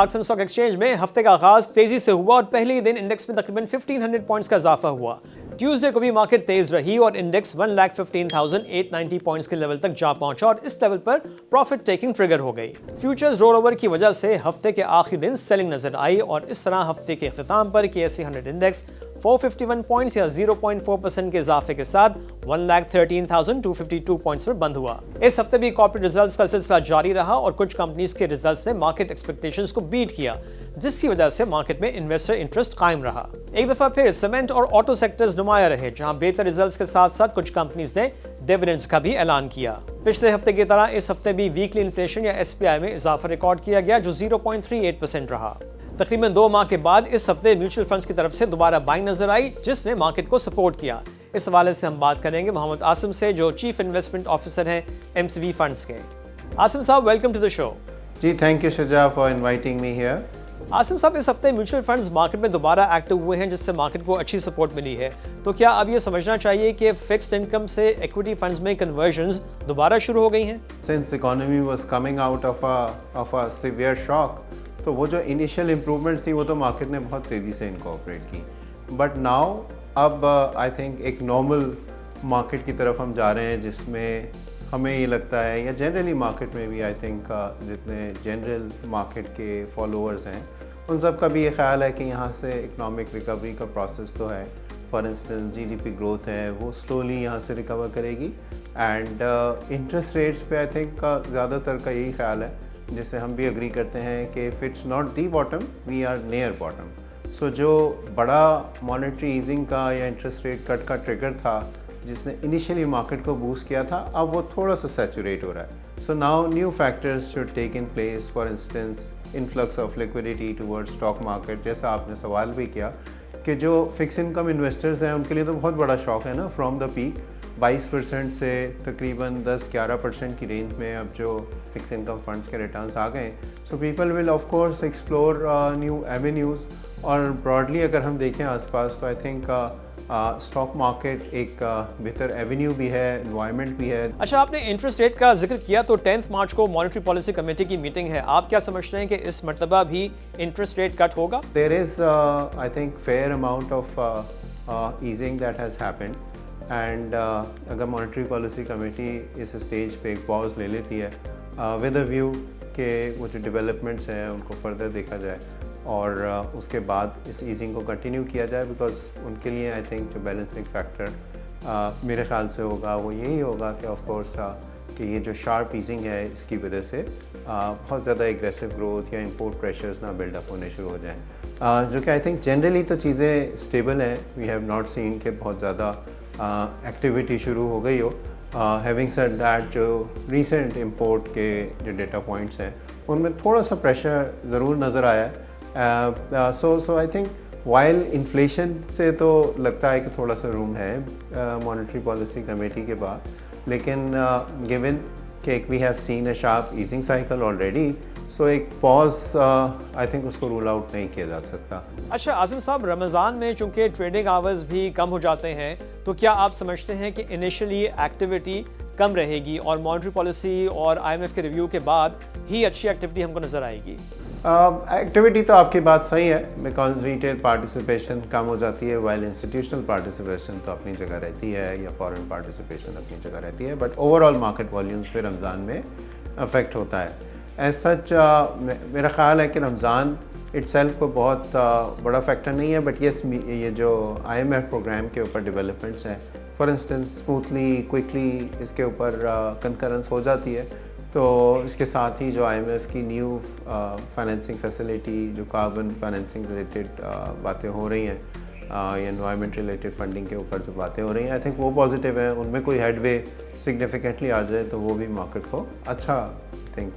Pakistan stock exchange में हफ्ते का आगाज तेजी से हुआ और पहले ही दिन इंडेक्स में तकरीबन 1500 पॉइंट्स का इजाफा हुआ। ट्यूसडे को भी मार्केट तेज रही और इंडेक्स 1,15,890 पॉइंट्स के लेवल तक जा पहुंचा और इस लेवल पर प्रॉफिट टेकिंग ट्रिगर हो गई। फ्यूचर्स रोल ओवर की वजह से हफ्ते के आखिरी दिन सेलिंग नजर आई और इस तरह हफ्ते के इख्तिताम पर KSE 100 इंडेक्स 451 पॉइंट्स या 0.4% के इजाफे के साथ 1,13,252 पॉइंट्स पर बंद हुआ। इस हफ्ते भी कॉर्पोरेट रिजल्ट्स का सिलसिला जारी रहा और कुछ कंपनीज के रिजल्ट्स ने मार्केट एक्सपेक्टेशंस को बीट किया, जिसकी वजह से मार्केट में इन्वेस्टर इंटरेस्ट कायम रहा। एक दफा फिर सीमेंट और ऑटो सेक्टर्स नुमाया रहे, जहां बेहतर रिजल्ट्स के साथ साथ कुछ कंपनीज ने डिविडेंड्स का भी ऐलान किया। पिछले हफ्ते की तरह इस हफ्ते भी वीकली इन्फ्लेशन या SPI में इजाफा रिकॉर्ड किया गया, जो 0.38% रहा। तकरीबन 2 माह के बाद इस हफ्ते म्यूचुअल फंड्स की तरफ से दोबारा बाइंग नजर आई, जिसने मार्केट को सपोर्ट किया। इस हवाले से हम बात करेंगे मोहम्मद आसिम से, जो चीफ इन्वेस्टमेंट ऑफिसर हैं MCV फंड्स के। आसिम साहब, वेलकम टू द शो। जी, thank you Shuja for inviting me here. Asim साहब, इस हफ्ते म्यूचुअल फंड्स मार्केट में दोबारा एक्टिव हुए हैं, जिससे मार्केट को अच्छी सपोर्ट मिली है। तो क्या अब ये समझना चाहिए कि फिक्स्ड इनकम से इक्विटी फंड्स में कन्वर्जन्स दोबारा शुरू हो गई हैं? Since economy was coming out of a severe shock, तो वो जो इनिशियल इम्प्रूवमेंट थी वो तो मार्केट ने बहुत तेज़ी से इनकॉर्पोरेट की। बट नाउ अब आई थिंक एक नॉर्मल मार्केट की तरफ हम जा रहे हैं, जिसमें हमें ये लगता है, या जनरली मार्केट में भी आई थिंक जितने जनरल मार्केट के फॉलोअर्स हैं उन सब का भी ये ख्याल है कि यहाँ से इकनॉमिक रिकवरी का प्रोसेस तो है। फॉर इंस्टेंस GDP ग्रोथ है वो स्लोली यहाँ से रिकवर करेगी एंड इंटरेस्ट रेट्स पे आई थिंक ज़्यादातर का यही ख्याल है, जिससे हम भी एग्री करते हैं कि if it's not the bottom we are near bottom. So जो बड़ा मॉनेटरी ईजिंग का या इंटरेस्ट रेट कट का ट्रिगर था जिसने इनिशियली मार्केट को बूस्ट किया था, अब वो थोड़ा सा सैचुरेट हो रहा है। So now new factors should take in place, for instance influx of liquidity towards stock market. जैसा आपने सवाल भी किया कि जो फिक्स इनकम इन्वेस्टर्स हैं उनके लिए तो बहुत बड़ा शॉक है ना, फ्रॉम द पीक 22% से तकरीबन 10-11% की रेंज में अब जो फिक्स इनकम फंड्स के रिटर्न्स आ गए। So people will of course explore new avenues. और ब्रॉडली अगर हम देखें आसपास, तो आई थिंक स्टॉक मार्केट एक बेहतर एवेन्यू भी है, एनवायरनमेंट भी है। अच्छा, आपने इंटरेस्ट रेट का जिक्र किया, तो 10 मार्च को मॉनेटरी पॉलिसी कमेटी की मीटिंग है। आप क्या समझते हैं कि इस मरतबा भी इंटरेस्ट रेट कट होगा? There is I think fair amount of easing that has happened and अगर मॉनेटरी पॉलिसी कमेटी इस स्टेज पे एक पॉज ले लेती है विद अ व्यू के वो जो डेवलपमेंट्स हैं उनको फर्दर देखा जाए और उसके बाद इस ईजिंग को कंटिन्यू किया जाए, बिकॉज उनके लिए आई थिंक जो बैलेंसिंग फैक्टर मेरे ख्याल से होगा वो यही होगा कि ऑफ कोर्स कि ये जो शार्प ईजिंग है इसकी वजह से बहुत ज़्यादा एग्रेसिव ग्रोथ या इंपोर्ट प्रेशर्स ना बिल्डअप होने शुरू हो जाएँ, जो कि आई थिंक जनरली तो चीज़ें स्टेबल हैं। वी हैव नॉट सीन के बहुत ज़्यादा एक्टिविटी शुरू हो गई हो। हैविंग सेड दैट, जो रीसेंट इंपोर्ट के जो डेटा पॉइंट्स हैं उनमें थोड़ा सा प्रेशर ज़रूर नज़र आया है। सो आई थिंक वाइल इन्फ्लेशन से तो लगता है कि थोड़ा सा रूम है मॉनेटरी पॉलिसी कमेटी के बाद, लेकिन गिवन कि we have seen a sharp easing cycle already, so एक पॉज आई थिंक उसको रूल आउट नहीं किया जा सकता। अच्छा आसिम साहब, रमज़ान में चूंकि ट्रेडिंग आवर्स भी कम हो जाते हैं, तो क्या आप समझते हैं कि इनिशियली एक्टिविटी कम रहेगी और मॉनेटरी पॉलिसी और IMF के रिव्यू के बाद ही अच्छी एक्टिविटी हमको नज़र आएगी? एक्टिविटी तो आपकी बात सही है, बिकॉज रिटेल पार्टिसिपेशन कम हो जाती है, वाइल इंस्टीट्यूशनल पार्टिसिपेशन तो अपनी जगह रहती है या फॉरेन पार्टिसिपेशन अपनी जगह रहती है, बट ओवरऑल मार्केट वॉल्यूम्स पे रमज़ान में अफेक्ट होता है। एज सच मेरा ख्याल है कि रमज़ान इट्सेल्फ को बहुत बड़ा फैक्टर नहीं है, बट ये जो IMF प्रोग्राम के ऊपर डेवलपमेंट्स हैं, फॉर इंस्टेंस स्मूथली क्विकली इसके ऊपर कंकरेंस हो जाती है, तो इसके साथ ही जो IMF की न्यू फाइनेंसिंग फैसिलिटी, जो कार्बन फाइनेंसिंग रिलेटेड बातें हो रही हैं या एनवायरनमेंट रिलेटेड फंडिंग के ऊपर जो बातें हो रही हैं, आई थिंक वो पॉजिटिव है। उनमें कोई हेडवे सिग्निफिकेंटली आ जाए तो वो भी मार्केट को अच्छा थिंक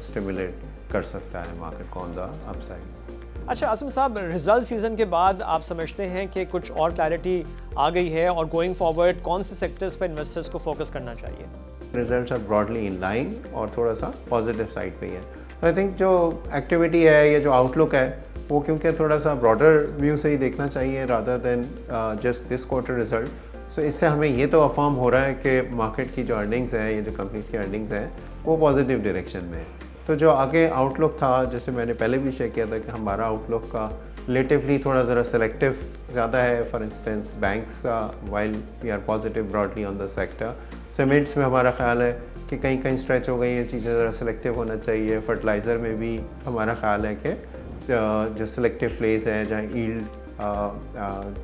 स्टिमुलेट कर सकता है मार्केट को ऑन द अपसाइड। अच्छा आसिम साहब, रिजल्ट सीजन के बाद आप समझते हैं कि कुछ और क्लैरिटी आ गई है और गोइंग फॉरवर्ड कौन से सेक्टर्स पर इन्वेस्टर्स को फोकस करना चाहिए? Results are broadly in line और थोड़ा सा पॉजिटिव साइड पे ही है। तो आई थिंक जो एक्टिविटी है या जो आउटलुक है वो क्योंकि थोड़ा सा ब्रॉडर व्यू से ही देखना चाहिए rather than just this quarter result. So इससे हमें ये तो अफर्म हो रहा है कि मार्केट की जो अर्निंग्स हैं या जो कंपनीज की अर्निंग्स हैं वो पॉजिटिव डायरेक्शन में है। तो जो आगे आउटलुक था, जैसे मैंने पहले भी शेयर किया था कि हमारा आउटलुक का रिलेटिवली थोड़ा ज़रा सेलेक्टिव ज़्यादा है. For instance banks while we are positive broadly on the sector. Cements में हमारा ख्याल है कि कहीं कहीं स्ट्रेच हो गई ये चीज़ें, ज़रा सेलेक्टिव होना चाहिए. फर्टिलाइज़र में भी हमारा ख्याल है कि जो सेलेक्टिव प्लेस है जहाँ ईल्ड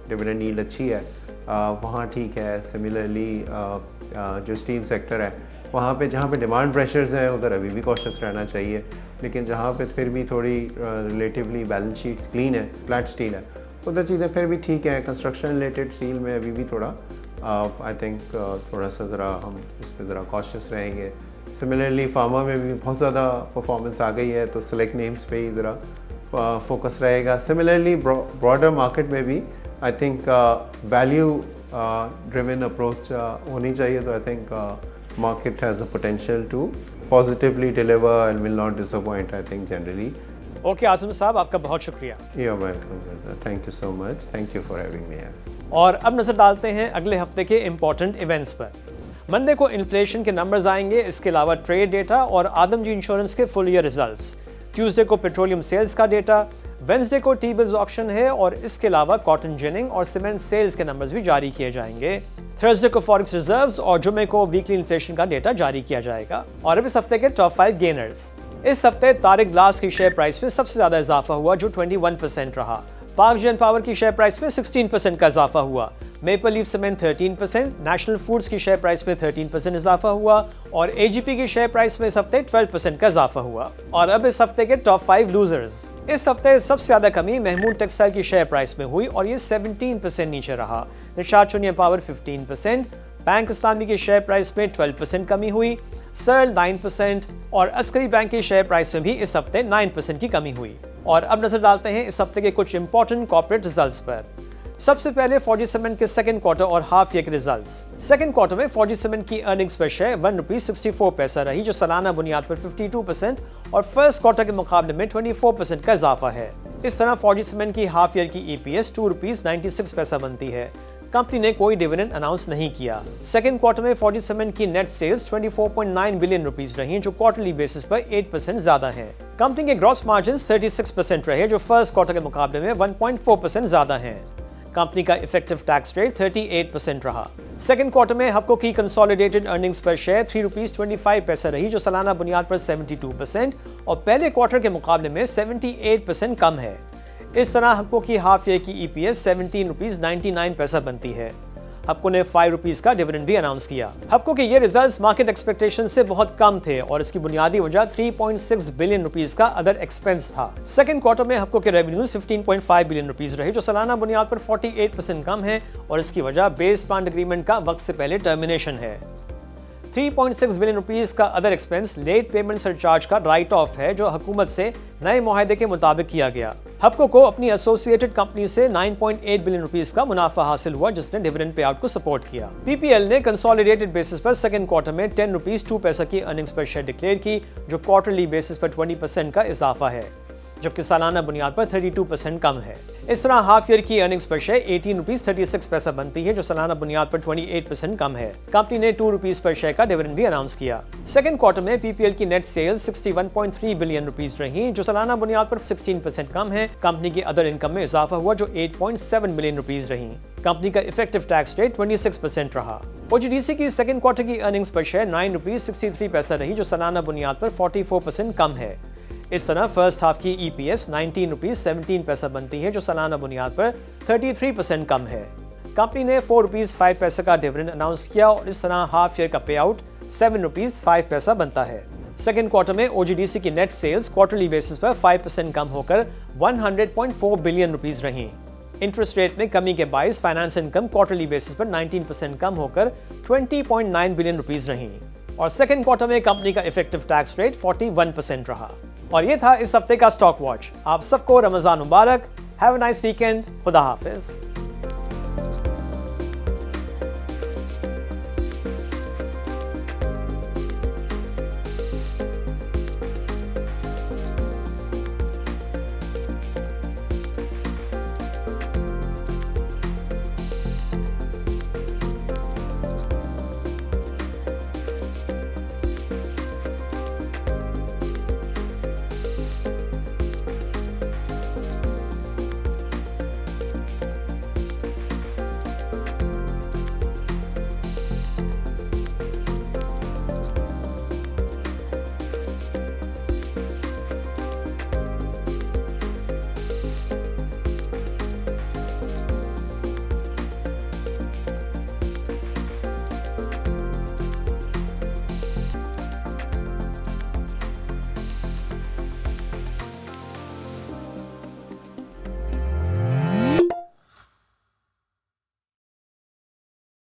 डिविडेंड ईल्ड अच्छी है वहाँ ठीक है. सिमिलरली जो स्टील सेक्टर है वहाँ पे जहाँ पे डिमांड प्रेशर्स हैं उधर अभी भी कॉशियस रहना चाहिए. लेकिन जहाँ पे फिर भी थोड़ी रिलेटिवली बैलेंस शीट्स क्लीन है, फ्लैट स्टील है, उधर चीज़ें फिर भी ठीक है. कंस्ट्रक्शन रिलेटेड स्टील में अभी भी थोड़ा आई थिंक थोड़ा सा ज़रा हम इस पर ज़रा कॉशियस रहेंगे. सिमिलरली फार्मा में भी बहुत ज़्यादा परफॉर्मेंस आ गई है तो सेलेक्ट नेम्स पे ही ज़रा फोकस रहेगा. सिमिलरली ब्रॉडर मार्केट में भी I think value driven approach होनी चाहिए. तो I think market has the potential to positively deliver and will not disappoint, I think, generally. Okay Azam Sahab, आपका बहुत शुक्रिया. You're welcome, sir. Thank you so much. Thank you for having me here. और अब नजर डालते हैं अगले हफ्ते के इंपॉर्टेंट इवेंट्स पर. मंडे को इन्फ्लेशन के नंबर्स आएंगे, इसके अलावा ट्रेड डेटा और आदमजी इंश्योरेंस के फुल ईयर रिजल्ट्स. ट्यूसडे को पेट्रोलियम सेल्स का डेटा, वेंसडे को टी बिल्स ऑक्शन है और इसके अलावा कॉटन जिनिंग और सीमेंट सेल्स के नंबर्स भी जारी किए जाएंगे. थर्सडे को फॉरेक्स रिजर्व्स और जुमे को वीकली इन्फ्लेशन का डेटा जारी किया जाएगा. और अब इस हफ्ते के टॉप 5 गेनर्स. इस हफ्ते तारिक ग्लास की शेयर प्राइस में सबसे ज्यादा इजाफा हुआ जो 21% रहा. पाक जेन पावर की शेयर प्राइस में 16% का इजाफा हुआ. Maple leaf cement 13%, national foods की शेयर प्राइस में 13% इजाफा हुआ और एजीपी की शेयर प्राइस में इस हफ्ते 12% का इजाफा हुआ. और अब इस हफ्ते के टॉप 5 लूजर्स. इस हफ्ते सबसे ज्यादा कमी महमूद टेक्सटाइल की शेयर प्राइस में हुई और ये 17% नीचे रहा. निशात चुनिया पावर 15%, बैंक इस्लामी की शेयर प्राइस में 12% कमी हुई. सर्ल 9% और अस्करी बैंक की शेयर प्राइस में भी इस हफ्ते 9% की कमी हुई. और अब नजर डालते हैं इस हफ्ते के कुछ इंपॉर्टेंट कॉर्पोरेट रिजल्ट्स पर. सबसे पहले फौजी सीमेंट के सेकंड क्वार्टर और हाफ ईयर के रिजल्ट्स. सेकंड क्वार्टर में फौजी सीमेंट की अर्निंग्स पर शेयर ₹1.64 रही जो सालाना बुनियाद पर 52% और फर्स्ट क्वार्टर के मुकाबले में 24% का इजाफा है. इस तरह फौजी सीमेंट की हाफ ईयर की ईपीएस ₹2.96 बनती है. कंपनी ने कोई डिविडेंड अनाउंस नहीं किया. सेकंड क्वार्टर में फौजी सीमेंट की नेट सेल्स ₹24.9 बिलियन रही जो क्वार्टरली बेसिस पर 8% ज्यादा है. कंपनी के ग्रॉस मार्जिन 36% रहे जो फर्स्ट क्वार्टर के मुकाबले में 1.4% ज्यादा है. कंपनी का इफेक्टिव टैक्स रेट 38% रहा. सेकंड क्वार्टर में हबको की कंसोलिडेटेड अर्निंग्स पर शेयर ₹3.25 रही जो सालाना बुनियाद पर 72% और पहले क्वार्टर के मुकाबले में 78% कम है. इस तरह हबको की हाफ ईयर की ईपीएस ₹17.99 बनती है. हबको ने ₹5 का डिविडेंड भी अनाउंस किया. हबको के ये रिजल्ट्स मार्केट एक्सपेक्टेशन से बहुत कम थे और इसकी बुनियादी वजह ₹3.6 बिलियन का अदर एक्सपेंस था. सेकंड क्वार्टर में हबको के रेवेन्यूज ₹15.5 बिलियन रहे जो सालाना बुनियाद पर 48% कम है और इसकी वजह बेस प्लांट एग्रीमेंट का वक्त से पहले टर्मिनेशन है. ₹3.6 बिलियन का other expense late payment surcharge का राइट ऑफ है जो हुकूमत से नए मुआहदे के मुताबिक किया गया. हबको को अपनी एसोसिएटेड कंपनी से ₹9.8 बिलियन का मुनाफा हासिल हुआ जिसने डिविडेंड पे आउट को सपोर्ट किया. पीपीएल ने कंसोलिडेटेड बेसिस पर सेकंड क्वार्टर में ₹10.02 की अर्निंग्स पर शेयर डिक्लेयर की जो क्वार्टरली बेसिस पर 20% का इजाफा है जबकि सालाना बुनियाद पर 32% कम है. इस तरह हाफ ईयर की अर्निंग्स पर शेयर ₹18.36 बनती है जो सालाना बुनियाद पर 28% कम है. कंपनी ने ₹2 पर शेयर का डिविडेंड भी अनाउंस किया. सेकंड क्वार्टर में पीपीएल की नेट सेल्स ₹61.3 बिलियन रही जो सालाना बुनियाद पर 16% कम है. कंपनी की अदर इनकम में इजाफा हुआ जो ₹8.7 बिलियन रही. कंपनी का इफेक्टिव टैक्स रेट 26% रहा. ओजीडीसी की सेकंड क्वार्टर की अर्निंग्स पर शेयर ₹9.63 रही जो सालाना बुनियाद पर 44% कम है. इस तरह फर्स्ट हाफ की ईपीएस ₹19.17 बनती है जो सालाना बुनियाद पर 33% कम है. कंपनी ने ₹4.05 का डिविडेंड अनाउंस किया और इस तरह हाफ ईयर का पे आउट ₹7.05 बनता है. सेकंड क्वार्टर में ओजीडीसी की नेट सेल्स क्वार्टरली बेसिस पर 5% कम होकर ₹100.4 बिलियन रही. इंटरेस्ट रेट में कमी के बायस फाइनेंस इनकम क्वार्टरली बेसिस पर 19% कम होकर ₹20.9 बिलियन रही और सेकंड क्वार्टर में कंपनी का इफेक्टिव टैक्स रेट 41% रहा. और ये था इस हफ्ते का स्टॉक वॉच. आप सबको रमजान मुबारक. Have a nice weekend. खुदा हाफिज.